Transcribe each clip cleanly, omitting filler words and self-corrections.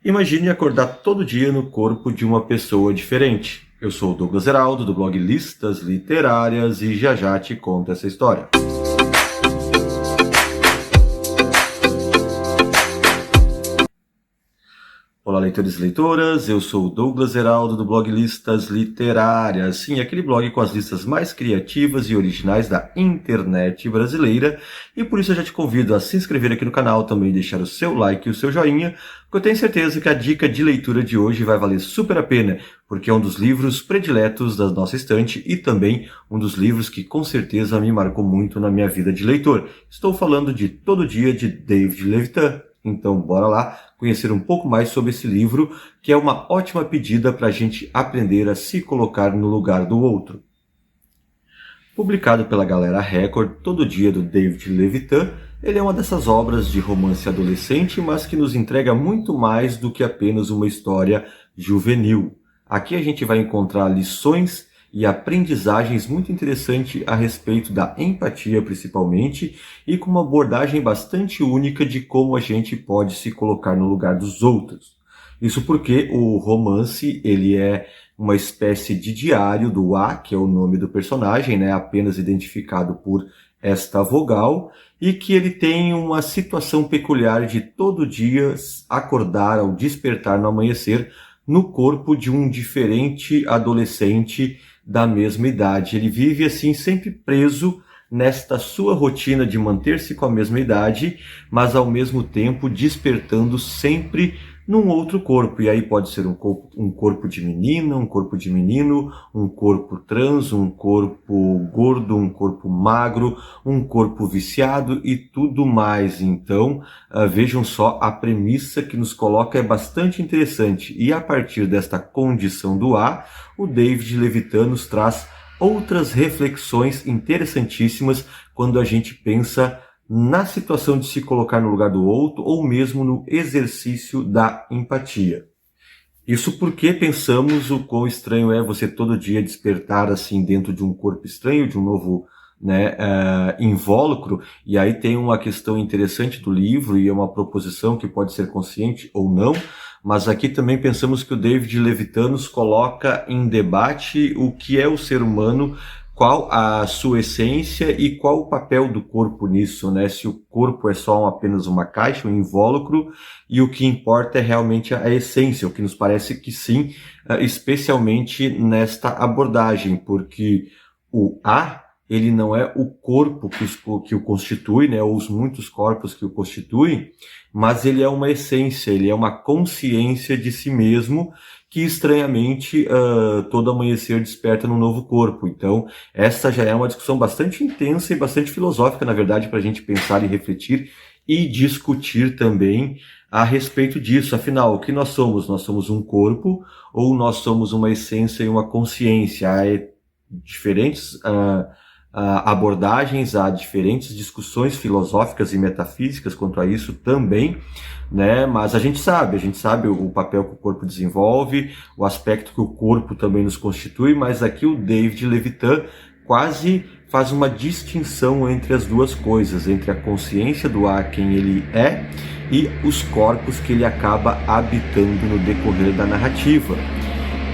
Imagine acordar todo dia no corpo de uma pessoa diferente. Eu sou o Douglas Heraldo, do blog Listas Literárias, e já já te conto essa história. Olá, leitores e leitoras, eu sou o Douglas Heraldo, do blog Listas Literárias. Sim, aquele blog com as listas mais criativas e originais da internet brasileira. E por isso eu já te convido a se inscrever aqui no canal, também deixar o seu like e o seu joinha, porque eu tenho certeza que a dica de leitura de hoje vai valer super a pena, porque é um dos livros prediletos da nossa estante e também um dos livros que com certeza me marcou muito na minha vida de leitor. Estou falando de Todo Dia, de David Levitan. Então, bora lá conhecer um pouco mais sobre esse livro, que é uma ótima pedida para a gente aprender a se colocar no lugar do outro. Publicado pela Galera Record, Todo Dia, do David Levitan, ele é uma dessas obras de romance adolescente, mas que nos entrega muito mais do que apenas uma história juvenil. Aqui a gente vai encontrar lições e aprendizagens muito interessantes a respeito da empatia, principalmente, e com uma abordagem bastante única de como a gente pode se colocar no lugar dos outros. Isso porque o romance, ele é uma espécie de diário do A, que é o nome do personagem, né, apenas identificado por esta vogal, e que ele tem uma situação peculiar de todo dia acordar ao despertar no amanhecer no corpo de um diferente adolescente da mesma idade. Ele vive assim sempre preso nesta sua rotina de manter-se com a mesma idade, mas ao mesmo tempo despertando sempre num outro corpo. E aí pode ser um corpo de menina, um corpo de menino, um corpo trans, um corpo gordo, um corpo magro, um corpo viciado e tudo mais. Então, vejam só, a premissa que nos coloca é bastante interessante. E a partir desta condição do A, o David Levitan nos traz outras reflexões interessantíssimas quando a gente pensa na situação de se colocar no lugar do outro ou mesmo no exercício da empatia. Isso porque pensamos o quão estranho é você todo dia despertar assim dentro de um corpo estranho, de um novo invólucro, e aí tem uma questão interessante do livro e é uma proposição que pode ser consciente ou não, mas aqui também pensamos que o David Levitan nos coloca em debate o que é o ser humano, qual a sua essência e qual o papel do corpo nisso, né? Se o corpo é só apenas uma caixa, um invólucro, e o que importa é realmente a essência, o que nos parece que sim, especialmente nesta abordagem, porque o A, ele não é o corpo que o constitui, né, ou os muitos corpos que o constituem, mas ele é uma essência, ele é uma consciência de si mesmo, que estranhamente todo amanhecer desperta num novo corpo. Então, essa já é uma discussão bastante intensa e bastante filosófica, na verdade, para a gente pensar e refletir e discutir também a respeito disso. Afinal, o que nós somos? Nós somos um corpo ou nós somos uma essência e uma consciência? Há diferentes abordagens, há diferentes discussões filosóficas e metafísicas quanto a isso também, né? Mas a gente sabe o papel que o corpo desenvolve, o aspecto que o corpo também nos constitui, mas aqui o David Levitan quase faz uma distinção entre as duas coisas, entre a consciência do A, quem ele é, e os corpos que ele acaba habitando no decorrer da narrativa.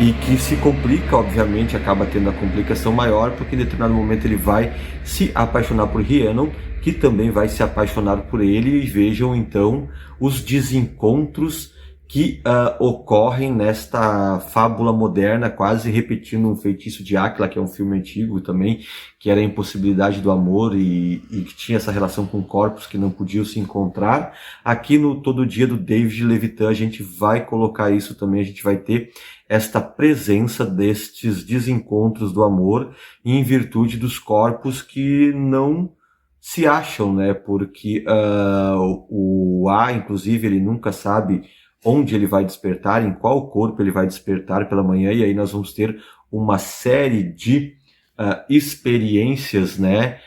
E que se complica, obviamente, acaba tendo a complicação maior, porque em determinado momento ele vai se apaixonar por Rhiannon, que também vai se apaixonar por ele, e vejam então os desencontros que ocorrem nesta fábula moderna, quase repetindo um Feitiço de Áquila, que é um filme antigo também, que era a impossibilidade do amor e que tinha essa relação com corpos que não podiam se encontrar. Aqui no Todo Dia, do David Levitan, a gente vai colocar isso também, a gente vai ter esta presença destes desencontros do amor em virtude dos corpos que não se acham, né? Porque o A, inclusive, ele nunca sabe onde ele vai despertar, em qual corpo ele vai despertar pela manhã, e aí nós vamos ter uma série de experiências, né,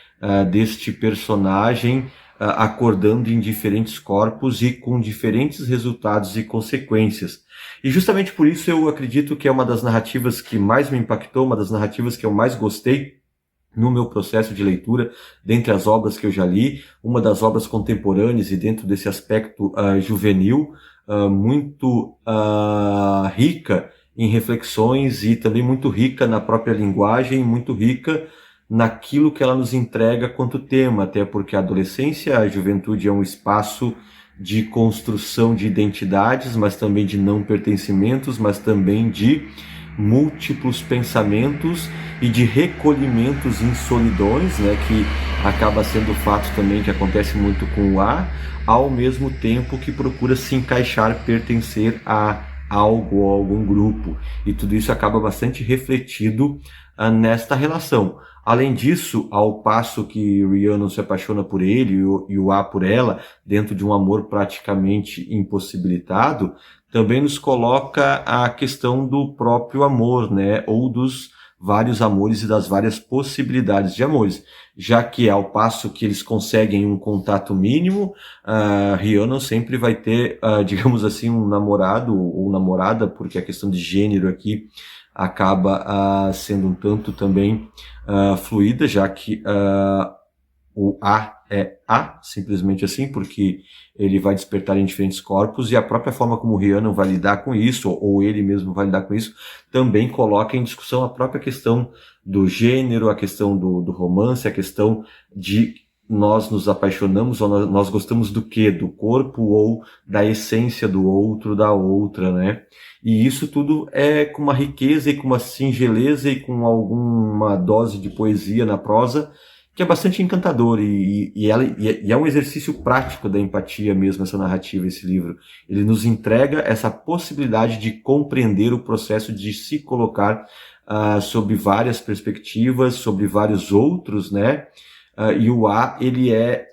deste personagem acordando em diferentes corpos e com diferentes resultados e consequências. E justamente por isso eu acredito que é uma das narrativas que mais me impactou, uma das narrativas que eu mais gostei no meu processo de leitura, dentre as obras que eu já li, uma das obras contemporâneas e dentro desse aspecto juvenil, muito rica em reflexões e também muito rica na própria linguagem, muito rica naquilo que ela nos entrega quanto tema, até porque a adolescência, a juventude é um espaço de construção de identidades, mas também de não pertencimentos, mas também de múltiplos pensamentos e de recolhimentos em solidões, né, que acaba sendo o fato também que acontece muito com o A, ao mesmo tempo que procura se encaixar, pertencer a algo ou algum grupo. E tudo isso acaba bastante refletido nesta relação. Além disso, ao passo que Rhiannon se apaixona por ele e o A por ela, dentro de um amor praticamente impossibilitado, também nos coloca a questão do próprio amor, né? Ou dos vários amores e das várias possibilidades de amores. Já que ao passo que eles conseguem um contato mínimo, Rhiannon sempre vai ter, digamos assim, um namorado ou namorada, porque a questão de gênero aqui acaba sendo um tanto também fluida, já que o A é A, simplesmente assim, porque ele vai despertar em diferentes corpos e a própria forma como o Rhiannon vai lidar com isso, ou ele mesmo vai lidar com isso, também coloca em discussão a própria questão do gênero, a questão do romance, a questão de nós nos apaixonamos ou nós gostamos do quê? Do corpo ou da essência do outro, da outra, né? E isso tudo é com uma riqueza e com uma singeleza e com alguma dose de poesia na prosa que é bastante encantador e é um exercício prático da empatia mesmo, essa narrativa, esse livro. Ele nos entrega essa possibilidade de compreender o processo de se colocar sob várias perspectivas, sobre vários outros, né? E o A, ele é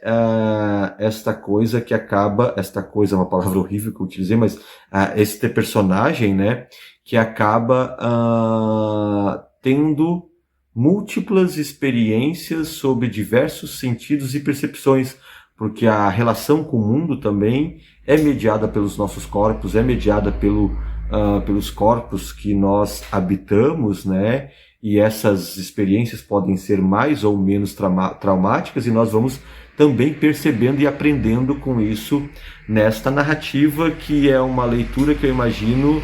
esta coisa que acaba, esta coisa é uma palavra horrível que eu utilizei, mas este personagem, né, que acaba tendo múltiplas experiências sobre diversos sentidos e percepções, porque a relação com o mundo também é mediada pelos nossos corpos, é mediada pelos corpos que nós habitamos, né? E essas experiências podem ser mais ou menos traumáticas e nós vamos também percebendo e aprendendo com isso nesta narrativa, que é uma leitura que eu imagino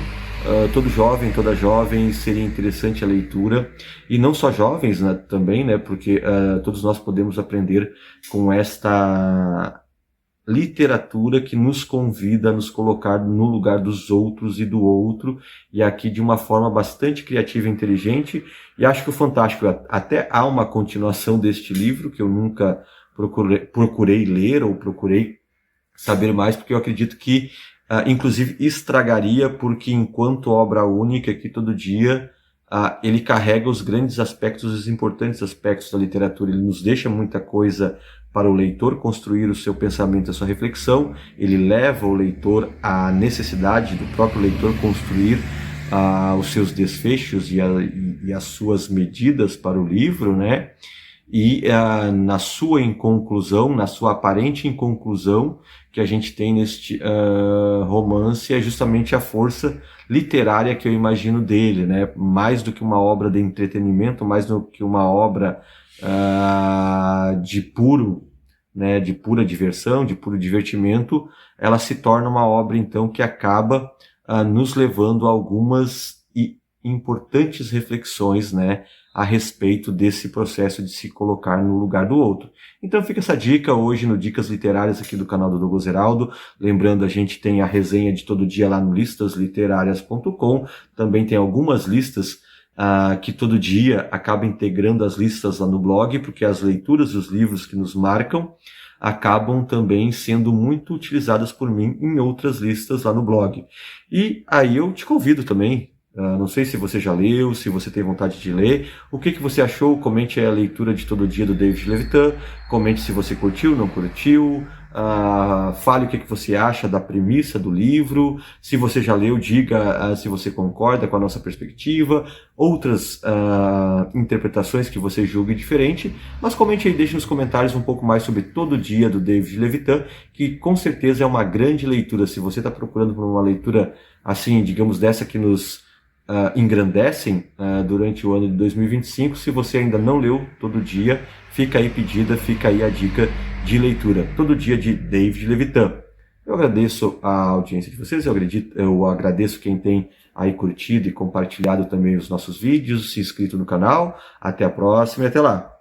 todo jovem, toda jovem seria interessante a leitura, e não só jovens, né, também, né, porque todos nós podemos aprender com esta literatura que nos convida a nos colocar no lugar dos outros e do outro, e aqui de uma forma bastante criativa e inteligente. E acho que o fantástico, até há uma continuação deste livro, que eu nunca procurei ler ou procurei saber mais, porque eu acredito que inclusive estragaria, porque enquanto obra única que todo dia ele carrega os grandes aspectos, os importantes aspectos da literatura, ele nos deixa muita coisa para o leitor construir o seu pensamento, a sua reflexão, ele leva o leitor à necessidade do próprio leitor construir os seus desfechos e as suas medidas para o livro, né? E na sua inconclusão, na sua aparente inconclusão, que a gente tem neste romance é justamente a força literária que eu imagino dele, né? Mais do que uma obra de entretenimento, mais do que uma obra de pura diversão, de puro divertimento, ela se torna uma obra então que acaba nos levando a algumas importantes reflexões, né, a respeito desse processo de se colocar no lugar do outro. Então fica essa dica hoje no Dicas Literárias aqui do canal do Douglas Heraldo. Lembrando, a gente tem a resenha de todo dia lá no listasliterárias.com. Também tem algumas listas que todo dia acaba integrando as listas lá no blog, porque as leituras e os livros que nos marcam acabam também sendo muito utilizadas por mim em outras listas lá no blog. E aí eu te convido também, não sei se você já leu, se você tem vontade de ler, o que você achou, comente a leitura de todo dia do David Levitan, comente se você curtiu, não curtiu, fale o que você acha da premissa do livro, se você já leu, diga se você concorda com a nossa perspectiva, outras interpretações que você julgue diferente, mas comente aí, deixe nos comentários um pouco mais sobre Todo Dia do David Levitan, que com certeza é uma grande leitura. Se você está procurando por uma leitura assim, digamos, dessa que nos engrandecem durante o ano de 2025, se você ainda não leu Todo Dia, fica aí pedida, fica aí a dica de leitura, Todo Dia de David Levitan. Eu agradeço a audiência de vocês, eu agradeço quem tem aí curtido e compartilhado também os nossos vídeos, se inscrito no canal. Até a próxima e até lá!